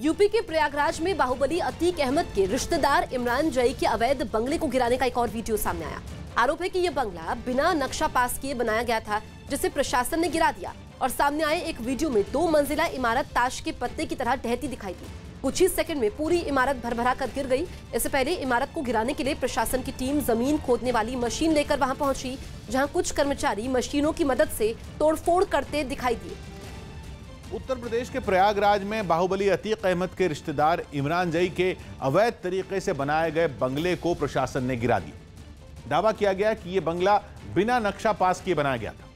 यूपी के प्रयागराज में बाहुबली अतीक अहमद के रिश्तेदार इमरान जई के अवैध बंगले को गिराने का एक और वीडियो सामने आया। आरोप है कि यह बंगला बिना नक्शा पास किए बनाया गया था, जिसे प्रशासन ने गिरा दिया और सामने आए एक वीडियो में 2 मंजिला इमारत ताश के पत्ते की तरह ढहती दिखाई दी। कुछ ही सेकंड में पूरी इमारत भरभरा कर गिर गई। इससे पहले इमारत को गिराने के लिए प्रशासन की टीम जमीन खोदने वाली मशीन लेकर वहां पहुंची, जहां कुछ कर्मचारी मशीनों की मदद से तोड़फोड़ करते दिखाई दिए। उत्तर प्रदेश के प्रयागराज में बाहुबली अतीक अहमद के रिश्तेदार इमरान जई के अवैध तरीके से बनाए गए बंगले को प्रशासन ने गिरा दिया। दावा किया गया कि यह बंगला बिना नक्शा पास किए बनाया गया था,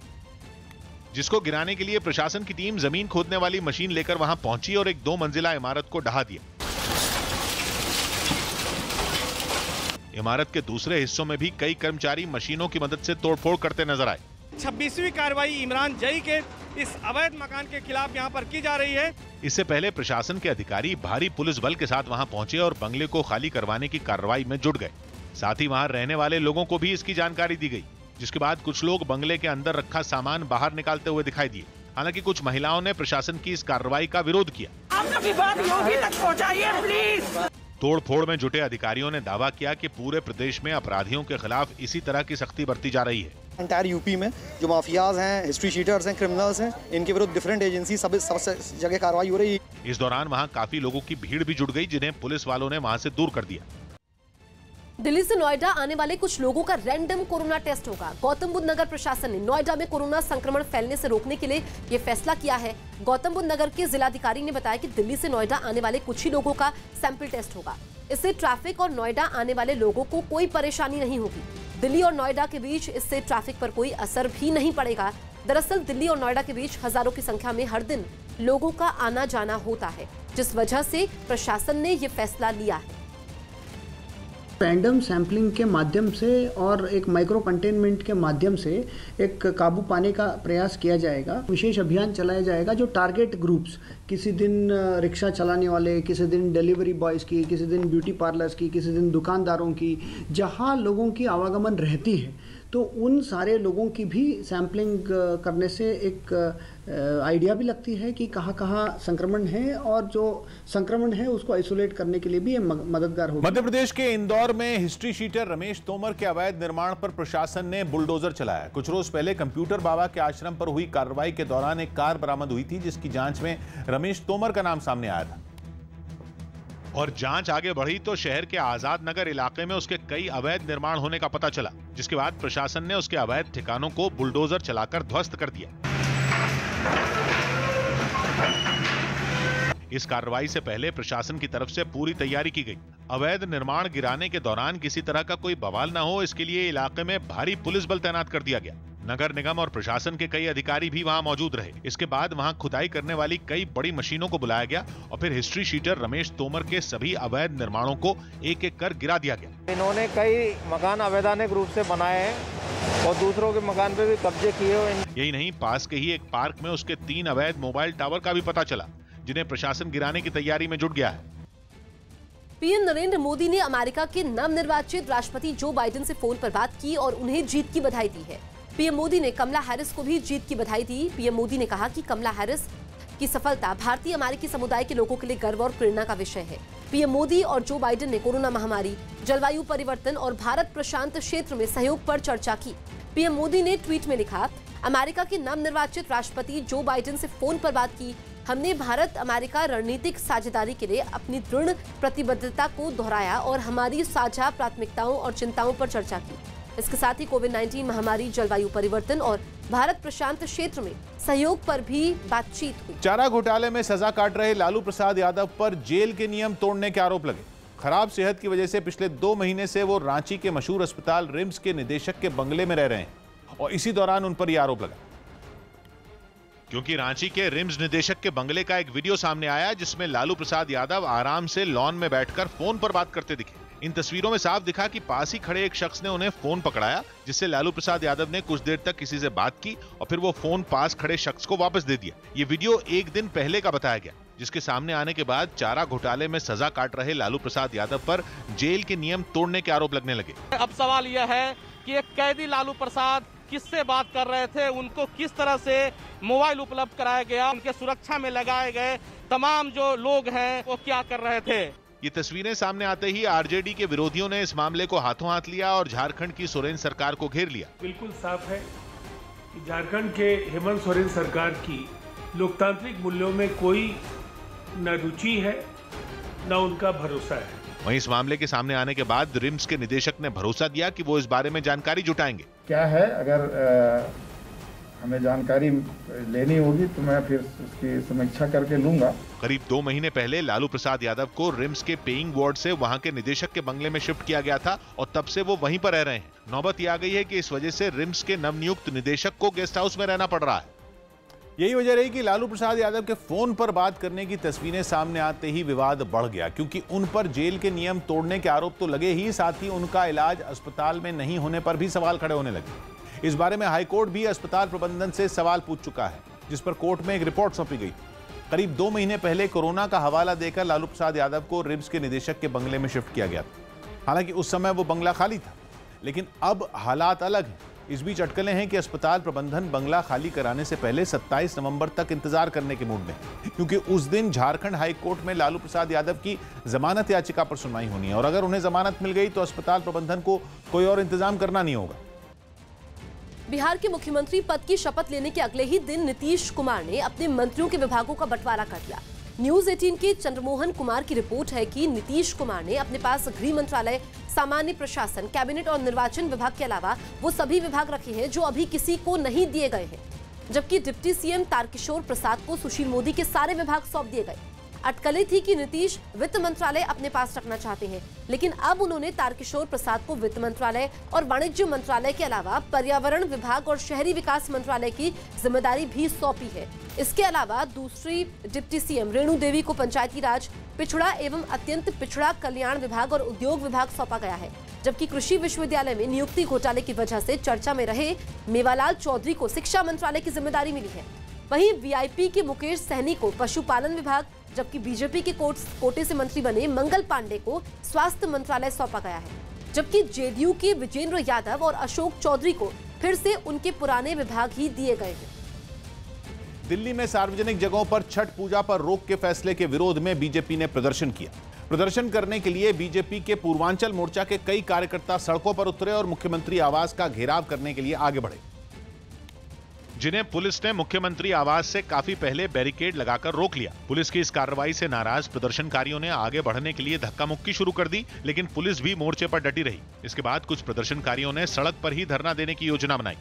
जिसको गिराने के लिए प्रशासन की टीम जमीन खोदने वाली मशीन लेकर वहां पहुंची और एक 2 मंजिला इमारत को ढहा दिया। इमारत के दूसरे हिस्सों में भी कई कर्मचारी मशीनों की मदद से तोड़फोड़ करते नजर आए। 26वीं कार्रवाई इमरान जई के इस अवैध मकान के खिलाफ यहां पर की जा रही है। इससे पहले प्रशासन के अधिकारी भारी पुलिस बल के साथ वहां पहुंचे और बंगले को खाली करवाने की कार्रवाई में जुट गए। साथ ही वहां रहने वाले लोगों को भी इसकी जानकारी दी गई, जिसके बाद कुछ लोग बंगले के अंदर रखा सामान बाहर निकालते हुए दिखाई दिए। हालांकि कुछ महिलाओं ने प्रशासन की इस कार्रवाई का विरोध किया। तोड़फोड़ में जुटे अधिकारियों ने दावा किया कि पूरे प्रदेश में अपराधियों के खिलाफ इसी तरह की सख्ती बरती जा रही है। एंटायर यूपी में जो माफियाज हैं, हिस्ट्री शीटर्स हैं, क्रिमिनल्स हैं, इनके विरुद्ध डिफरेंट एजेंसी सब जगह कार्रवाई हो रही है। इस दौरान वहां काफी लोगों की भीड़ भी जुट गई, जिन्हें पुलिस वालों ने वहां से दूर कर दिया। दिल्ली से नोएडा आने वाले कुछ लोगों का रैंडम कोरोना टेस्ट होगा। गौतम बुद्ध नगर प्रशासन ने नोएडा में कोरोना संक्रमण फैलने से रोकने के लिए यह फैसला किया है। गौतम बुद्ध नगर के जिलाधिकारी ने बताया कि दिल्ली से नोएडा आने वाले कुछ ही लोगों का सैंपल टेस्ट होगा। इससे ट्रैफिक और नोएडा आने वाले लोगों को कोई परेशानी नहीं होगी। दिल्ली और नोएडा के बीच इससे ट्रैफिक पर कोई असर भी नहीं पड़ेगा। दरअसल दिल्ली और नोएडा के बीच हजारों की संख्या में हर दिन लोगों का आना जाना होता है, जिस वजह से प्रशासन ने ये फैसला लिया है। रैंडम सैंपलिंग के माध्यम से और एक माइक्रो कंटेनमेंट के माध्यम से एक काबू पाने का प्रयास किया जाएगा। विशेष अभियान चलाया जाएगा जो टारगेट ग्रुप्स, किसी दिन रिक्शा चलाने वाले, किसी दिन डिलीवरी बॉयज़ की, किसी दिन ब्यूटी पार्लर्स की, किसी दिन दुकानदारों की, जहां लोगों की आवागमन रहती है, तो उन सारे लोगों की भी सैंपलिंग करने से एक आइडिया भी लगती है कि कहाँ कहाँ संक्रमण है, और जो संक्रमण है उसको आइसोलेट करने के लिए भी ये मददगार होगा। मध्य प्रदेश के इंदौर में हिस्ट्री शीटर रमेश तोमर के अवैध निर्माण पर प्रशासन ने बुलडोजर चलाया। कुछ रोज पहले कंप्यूटर बाबा के आश्रम पर हुई कार्रवाई के दौरान एक कार बरामद हुई थी, जिसकी जांच में रमेश तोमर का नाम सामने आया था। और जांच आगे बढ़ी तो शहर के आजाद नगर इलाके में उसके कई अवैध निर्माण होने का पता चला, जिसके बाद प्रशासन ने उसके अवैध ठिकानों को बुलडोजर चलाकर ध्वस्त कर दिया। इस कार्रवाई से पहले प्रशासन की तरफ से पूरी तैयारी की गई। अवैध निर्माण गिराने के दौरान किसी तरह का कोई बवाल न हो, इसके लिए इलाके में भारी पुलिस बल तैनात कर दिया गया। नगर निगम और प्रशासन के कई अधिकारी भी वहां मौजूद रहे। इसके बाद वहां खुदाई करने वाली कई बड़ी मशीनों को बुलाया गया और फिर हिस्ट्री शीटर रमेश तोमर के सभी अवैध निर्माणों को एक एक कर गिरा दिया गया। इन्होंने कई मकान अवैधानिक रूप से बनाए हैं और दूसरों के मकान पे भी कब्जे किए हुए। यही नहीं, पास के ही एक पार्क में उसके 3 अवैध मोबाइल टावर का भी पता चला, जिन्हें प्रशासन गिराने की तैयारी में जुट गया है। पीएम नरेंद्र मोदी ने अमेरिका के नवनिर्वाचित राष्ट्रपति जो बाइडेन से फोन पर बात की और उन्हें जीत की बधाई दी है। पीएम मोदी ने कमला हैरिस को भी जीत की बधाई दी। पीएम मोदी ने कहा कि कमला हैरिस की सफलता भारतीय अमेरिकी समुदाय के लोगों के लिए गर्व और प्रेरणा का विषय है। पीएम मोदी और जो बाइडेन ने कोरोना महामारी, जलवायु परिवर्तन और भारत प्रशांत क्षेत्र में सहयोग पर चर्चा की। पीएम मोदी ने ट्वीट में लिखा, अमेरिका के नवनिर्वाचित राष्ट्रपति जो बाइडेन से फोन पर बात की। हमने भारत अमेरिका रणनीतिक साझेदारी के लिए अपनी दृढ़ प्रतिबद्धता को दोहराया और हमारी साझा प्राथमिकताओं और चिंताओं पर चर्चा की। इसके साथ ही कोविड-19 महामारी, जलवायु परिवर्तन और भारत प्रशांत क्षेत्र में सहयोग पर भी बातचीत हुई। चारा घोटाले में सजा काट रहे लालू प्रसाद यादव पर जेल के नियम तोड़ने के आरोप लगे। खराब सेहत की वजह से पिछले 2 महीने से वो रांची के मशहूर अस्पताल रिम्स के निदेशक के बंगले में रह रहे हैं और इसी दौरान उन पर यह आरोप लगा। क्योंकि रांची के रिम्स निदेशक के बंगले का एक वीडियो सामने आया, जिसमें लालू प्रसाद यादव आराम से लॉन में बैठकर फोन पर बात करते दिखे। इन तस्वीरों में साफ दिखा कि पास ही खड़े एक शख्स ने उन्हें फोन पकड़ाया, जिससे लालू प्रसाद यादव ने कुछ देर तक किसी से बात की और फिर वो फोन पास खड़े शख्स को वापस दे दिया। ये वीडियो एक दिन पहले का बताया गया, जिसके सामने आने के बाद चारा घोटाले में सजा काट रहे लालू प्रसाद यादव पर जेल के नियम तोड़ने के आरोप लगने लगे। अब सवाल यह है कि एक कैदी लालू प्रसाद किससे बात कर रहे थे, उनको किस तरह से मोबाइल उपलब्ध कराया गया, उनके सुरक्षा में लगाए गए तमाम जो लोग हैं वो क्या कर रहे थे। ये तस्वीरें सामने आते ही आरजेडी के विरोधियों ने इस मामले को हाथों हाथ लिया और झारखंड की सोरेन सरकार को घेर लिया। बिल्कुल साफ है कि झारखंड के हेमंत सोरेन सरकार की लोकतांत्रिक मूल्यों में कोई न रुचि है न उनका भरोसा है। वहीं इस मामले के सामने आने के बाद रिम्स के निदेशक ने भरोसा दिया कि वो इस बारे में जानकारी जुटाएंगे। क्या है, अगर हमें जानकारी लेनी होगी तो मैं फिर उसकी समीक्षा करके लूंगा। करीब 2 महीने पहले लालू प्रसाद यादव को रिम्स के पेइंग वार्ड से वहां के निदेशक के बंगले में शिफ्ट किया गया था और तब से वो वहीं पर रह रहे हैं। नौबत ये आ गई है कि इस वजह से रिम्स के नवनियुक्त निदेशक को गेस्ट हाउस में रहना पड़ रहा है। यही वजह रही कि लालू प्रसाद यादव के फोन पर बात करने की तस्वीरें सामने आते ही विवाद बढ़ गया, क्योंकि उन पर जेल के नियम तोड़ने के आरोप तो लगे ही, साथ ही उनका इलाज अस्पताल में नहीं होने पर भी सवाल खड़े होने लगे। इस बारे में हाईकोर्ट भी अस्पताल प्रबंधन से सवाल पूछ चुका है, जिस पर कोर्ट में एक रिपोर्ट सौंपी गई। करीब 2 महीने पहले कोरोना का हवाला देकर लालू प्रसाद यादव को रिम्स के निदेशक के बंगले में शिफ्ट किया गया था। हालांकि उस समय वो बंगला खाली था, लेकिन अब हालात अलग हैं। इस बीच अटकलें हैं कि अस्पताल प्रबंधन बंगला खाली कराने से पहले 27 नवंबर तक इंतजार करने के मूड में, क्योंकि उस दिन झारखंड हाई कोर्ट में लालू प्रसाद यादव की जमानत याचिका पर सुनवाई होनी है और अगर उन्हें जमानत मिल गई तो अस्पताल प्रबंधन को कोई और इंतजाम करना नहीं होगा। बिहार के मुख्यमंत्री पद की शपथ लेने के अगले ही दिन नीतीश कुमार ने अपने मंत्रियों के विभागों का बंटवारा कर दिया। न्यूज 18 के चंद्रमोहन कुमार की रिपोर्ट है कि नीतीश कुमार ने अपने पास गृह मंत्रालय, सामान्य प्रशासन, कैबिनेट और निर्वाचन विभाग के अलावा वो सभी विभाग रखे हैं जो अभी किसी को नहीं दिए गए हैं, जबकि डिप्टी सीएम तारकिशोर प्रसाद को सुशील मोदी के सारे विभाग सौंप दिए गए। अटकलें थी कि नीतीश वित्त मंत्रालय अपने पास रखना चाहते हैं, लेकिन अब उन्होंने तारकिशोर प्रसाद को वित्त मंत्रालय और वाणिज्य मंत्रालय के अलावा पर्यावरण विभाग और शहरी विकास मंत्रालय की जिम्मेदारी भी सौंपी है। इसके अलावा दूसरी डिप्टी सीएम रेणु देवी को पंचायती राज, पिछड़ा एवं अत्यंत पिछड़ा कल्याण विभाग और उद्योग विभाग सौंपा गया है, जबकि कृषि विश्वविद्यालय में नियुक्ति घोटाले की वजह से चर्चा में रहे मेवालाल चौधरी को शिक्षा मंत्रालय की जिम्मेदारी मिली है। वहीं वीआईपी के मुकेश सहनी को पशुपालन विभाग, जबकि बीजेपी के कोटे से मंत्री बने मंगल पांडे को स्वास्थ्य मंत्रालय सौंपा गया है, जबकि जेडीयू के विजेंद्र यादव और अशोक चौधरी को फिर से उनके पुराने विभाग ही दिए गए हैं। दिल्ली में सार्वजनिक जगहों पर छठ पूजा पर रोक के फैसले के विरोध में बीजेपी ने प्रदर्शन किया। प्रदर्शन करने के लिए बीजेपी के पूर्वांचल मोर्चा के कई कार्यकर्ता सड़कों पर उतरे और मुख्यमंत्री आवास का घेराव करने के लिए आगे बढ़े, जिन्हें पुलिस ने मुख्यमंत्री आवास से काफी पहले बैरिकेड लगाकर रोक लिया। पुलिस की इस कार्रवाई से नाराज प्रदर्शनकारियों ने आगे बढ़ने के लिए धक्का मुक्की शुरू कर दी, लेकिन पुलिस भी मोर्चे पर डटी रही। इसके बाद कुछ प्रदर्शनकारियों ने सड़क पर ही धरना देने की योजना बनाई।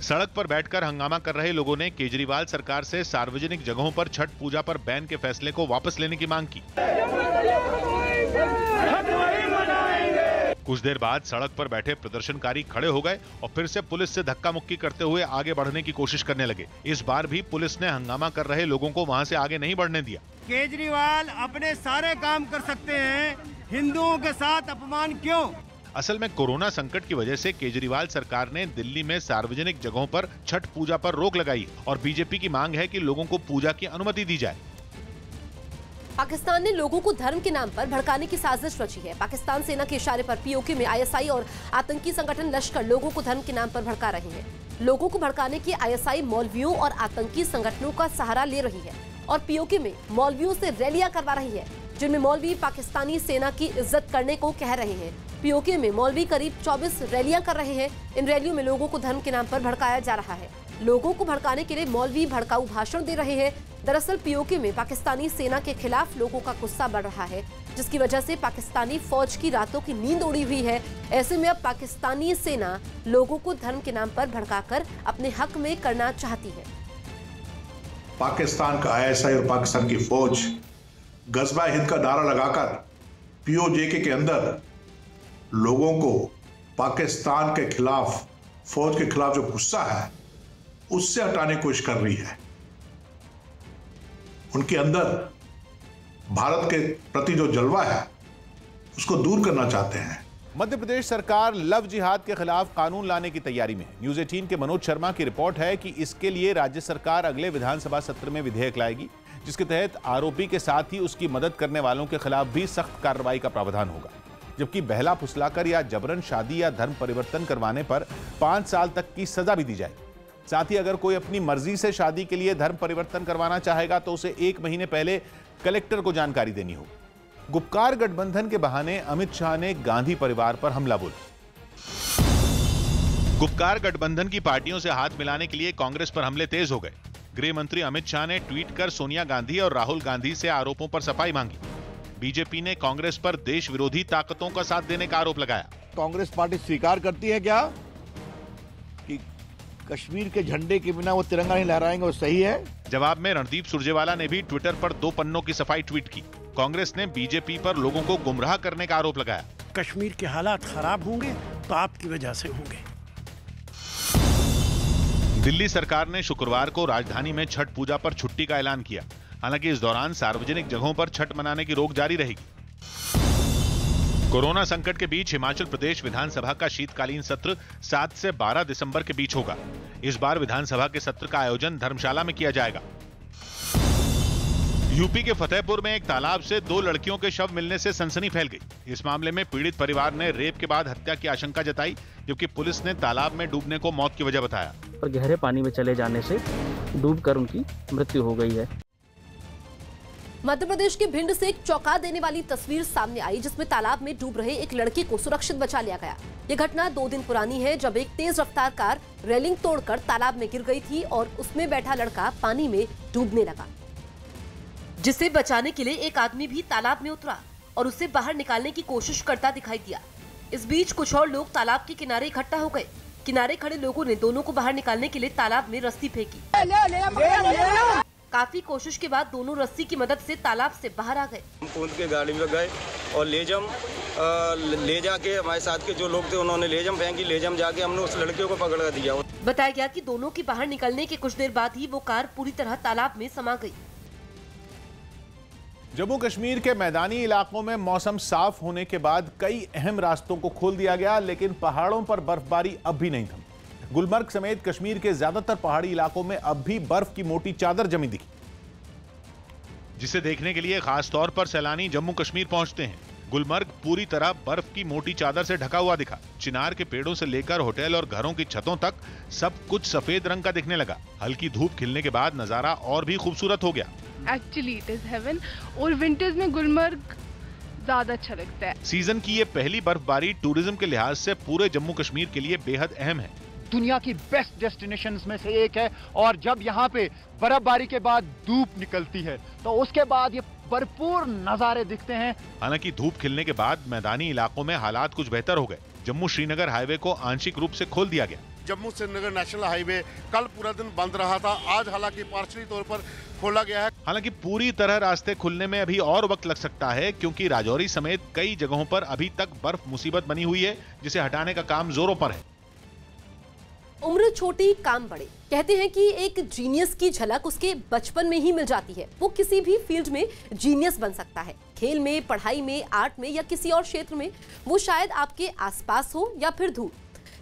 सड़क पर बैठकर हंगामा कर रहे लोगों ने केजरीवाल सरकार से सार्वजनिक जगहों पर छठ पूजा पर बैन के फैसले को वापस लेने की मांग की। कुछ देर बाद सड़क पर बैठे प्रदर्शनकारी खड़े हो गए और फिर से पुलिस से धक्का मुक्की करते हुए आगे बढ़ने की कोशिश करने लगे। इस बार भी पुलिस ने हंगामा कर रहे लोगों को वहां से आगे नहीं बढ़ने दिया। केजरीवाल अपने सारे काम कर सकते हैं, हिंदुओं के साथ अपमान क्यों? असल में कोरोना संकट की वजह से केजरीवाल सरकार ने दिल्ली में सार्वजनिक जगहों पर छठ पूजा पर रोक लगाई और बीजेपी की मांग है कि लोगों को पूजा की अनुमति दी जाए। पाकिस्तान ने लोगों को धर्म के नाम पर भड़काने की साजिश रची है। पाकिस्तान सेना के इशारे पर पीओके में आईएसआई और आतंकी संगठन लश्कर लोगों को धर्म के नाम पर भड़का रहे हैं। लोगों को भड़काने की आईएसआई मौलवियों और आतंकी संगठनों का सहारा ले रही है और पीओके में मौलवियों से रैलियां करवा रही है, जिनमें मौलवी पाकिस्तानी सेना की इज्जत करने को कह रहे हैं। पीओके में मौलवी करीब 24 रैलियां कर रहे हैं। इन रैलियों में लोगों को धर्म के नाम पर भड़काया जा रहा है। लोगों को भड़काने के लिए मौलवी भड़काऊ भाषण दे रहे हैं। दरअसल पीओके में पाकिस्तानी सेना के खिलाफ लोगों का गुस्सा बढ़ रहा है, जिसकी वजह से पाकिस्तानी फौज की रातों की नींद उड़ी हुई है। ऐसे में अब पाकिस्तानी सेना लोगों को धर्म के नाम पर भड़काकर अपने हक में करना चाहती है। पाकिस्तान का आईएसआई और पाकिस्तान की फौज गज़बा हिंद का नारा लगाकर पीओजे के अंदर लोगों को पाकिस्तान के खिलाफ, फौज के खिलाफ जो गुस्सा है उससे हटाने की कोशिश कर रही है। उनके अंदर भारत के प्रति जो जलवा है उसको दूर करना चाहते हैं। मध्य प्रदेश सरकार लव जिहाद के खिलाफ कानून लाने की तैयारी में है। न्यूज़ 18 के मनोज शर्मा की रिपोर्ट है कि इसके लिए राज्य सरकार अगले विधानसभा सत्र में विधेयक लाएगी, जिसके तहत आरोपी के साथ ही उसकी मदद करने वालों के खिलाफ भी सख्त कार्रवाई का प्रावधान होगा, जबकि बहला फुसलाकर या जबरन शादी या धर्म परिवर्तन करवाने पर 5 साल तक की सजा भी दी जाएगी। साथ ही अगर कोई अपनी मर्जी से शादी के लिए धर्म परिवर्तन करवाना चाहेगा तो उसे 1 महीने पहले कलेक्टर को जानकारी देनी होगी। गुपकार गठबंधन के बहाने अमित शाह ने गांधी परिवार पर हमला बोला। गुपकार गठबंधन की पार्टियों से हाथ मिलाने के लिए कांग्रेस पर हमले तेज हो गए। गृह मंत्री अमित शाह ने ट्वीट कर सोनिया गांधी और राहुल गांधी से आरोपों पर सफाई मांगी। बीजेपी ने कांग्रेस पर देश विरोधी ताकतों का साथ देने का आरोप लगाया। कांग्रेस पार्टी स्वीकार करती है क्या कि कश्मीर के झंडे के बिना वो तिरंगा नहीं लहराएंगे, वो सही है? जवाब में रणदीप सुरजेवाला ने भी ट्विटर पर 2 पन्नों की सफाई ट्वीट की। कांग्रेस ने बीजेपी पर लोगों को गुमराह करने का आरोप लगाया। कश्मीर के हालात खराब होंगे तो आपकी वजह से होंगे। दिल्ली सरकार ने शुक्रवार को राजधानी में छठ पूजा पर छुट्टी का ऐलान किया। हालांकि इस दौरान सार्वजनिक जगहों पर छठ मनाने की रोक जारी रहेगी। कोरोना संकट के बीच हिमाचल प्रदेश विधानसभा का शीतकालीन सत्र 7 से 12 दिसंबर के बीच होगा। इस बार विधानसभा के सत्र का आयोजन धर्मशाला में किया जाएगा। यूपी के फतेहपुर में एक तालाब से 2 लड़कियों के शव मिलने से सनसनी फैल गई। इस मामले में पीड़ित परिवार ने रेप के बाद हत्या की आशंका जताई, जबकि पुलिस ने तालाब में डूबने को मौत की वजह बताया। और गहरे पानी में चले जाने से डूबकर उनकी मृत्यु हो गई है। मध्य प्रदेश के भिंड से एक चौंका देने वाली तस्वीर सामने आई, जिसमें तालाब में डूब रहे एक लड़के को सुरक्षित बचा लिया गया। ये घटना 2 दिन पुरानी है, जब एक तेज रफ्तार कार रेलिंग तोड़कर तालाब में गिर गई थी और उसमें बैठा लड़का पानी में डूबने लगा, जिसे बचाने के लिए एक आदमी भी तालाब में उतरा और उसे बाहर निकालने की कोशिश करता दिखाई दिया। इस बीच कुछ और लोग तालाब के किनारे इकट्ठा हो गए। किनारे खड़े लोगों ने दोनों को बाहर निकालने के लिए तालाब में रस्सी फेंकी। काफी कोशिश के बाद दोनों रस्सी की मदद से तालाब से बाहर आ गए। हम कूद के गाड़ी में गए और ले जाके हमारे साथ के जो लोग थे उन्होंने लेजम फेंकी। लेजम जाके हमने उस लड़के को पकड़ कर दिया। बताया गया कि दोनों की बाहर निकलने के कुछ देर बाद ही वो कार पूरी तरह तालाब में समा गई। जम्मू कश्मीर के मैदानी इलाकों में मौसम साफ होने के बाद कई अहम रास्तों को खोल दिया गया, लेकिन पहाड़ों पर बर्फबारी अब भी नहीं थमी। गुलमर्ग समेत कश्मीर के ज्यादातर पहाड़ी इलाकों में अब भी बर्फ की मोटी चादर जमी दिखी, जिसे देखने के लिए खास तौर पर सैलानी जम्मू कश्मीर पहुंचते हैं। गुलमर्ग पूरी तरह बर्फ की मोटी चादर से ढका हुआ दिखा। चिनार के पेड़ों से लेकर होटल और घरों की छतों तक सब कुछ सफेद रंग का दिखने लगा। हल्की धूप खिलने के बाद नजारा और भी खूबसूरत हो गया। एक्चुअली इट इज हेवन और विंटर्स में गुलमर्ग ज्यादा अच्छा लगता है। सीजन की ये पहली बर्फबारी टूरिज्म के लिहाज से पूरे जम्मू कश्मीर के लिए बेहद अहम है। दुनिया की बेस्ट डेस्टिनेशंस में से एक है और जब यहाँ पे बर्फबारी के बाद धूप निकलती है तो उसके बाद ये भरपूर नजारे दिखते हैं। हालांकि धूप खिलने के बाद मैदानी इलाकों में हालात कुछ बेहतर हो गए। जम्मू श्रीनगर हाईवे को आंशिक रूप से खोल दिया गया। जम्मू श्रीनगर नेशनल हाईवे कल पूरा दिन बंद रहा था, आज हालांकि पार्शियली तौर पर खोला गया है। हालांकि पूरी तरह रास्ते खुलने में अभी और वक्त लग सकता है, क्योंकि राजौरी समेत कई जगहों पर अभी तक बर्फ मुसीबत बनी हुई है, जिसे हटाने का काम जोरों पर है। उम्र छोटी काम बड़े, कहते हैं कि एक जीनियस की झलक उसके बचपन में ही मिल जाती है। वो किसी भी फील्ड में जीनियस बन सकता है, खेल में, पढ़ाई में, आर्ट में या किसी और क्षेत्र में। वो शायद आपके आसपास हो या फिर दूर।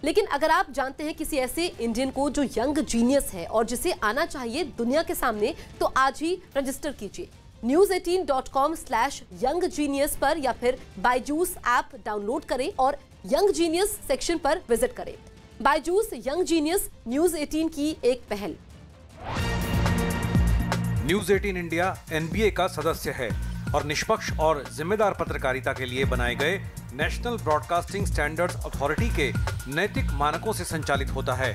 लेकिन अगर आप जानते हैं किसी ऐसे इंडियन को जो यंग जीनियस है और जिसे आना चाहिए दुनिया के सामने, तो आज ही रजिस्टर कीजिए news18.com/younggenius पर या फिर बायजूस ऐप डाउनलोड करें और यंग जीनियस सेक्शन पर विजिट करें। बायजूस यंग जीनियस न्यूज 18 की एक पहल। न्यूज 18 इंडिया NBA का सदस्य है और निष्पक्ष और जिम्मेदार पत्रकारिता के लिए बनाए गए नेशनल ब्रॉडकास्टिंग स्टैंडर्ड्स अथॉरिटी के नैतिक मानकों से संचालित होता है।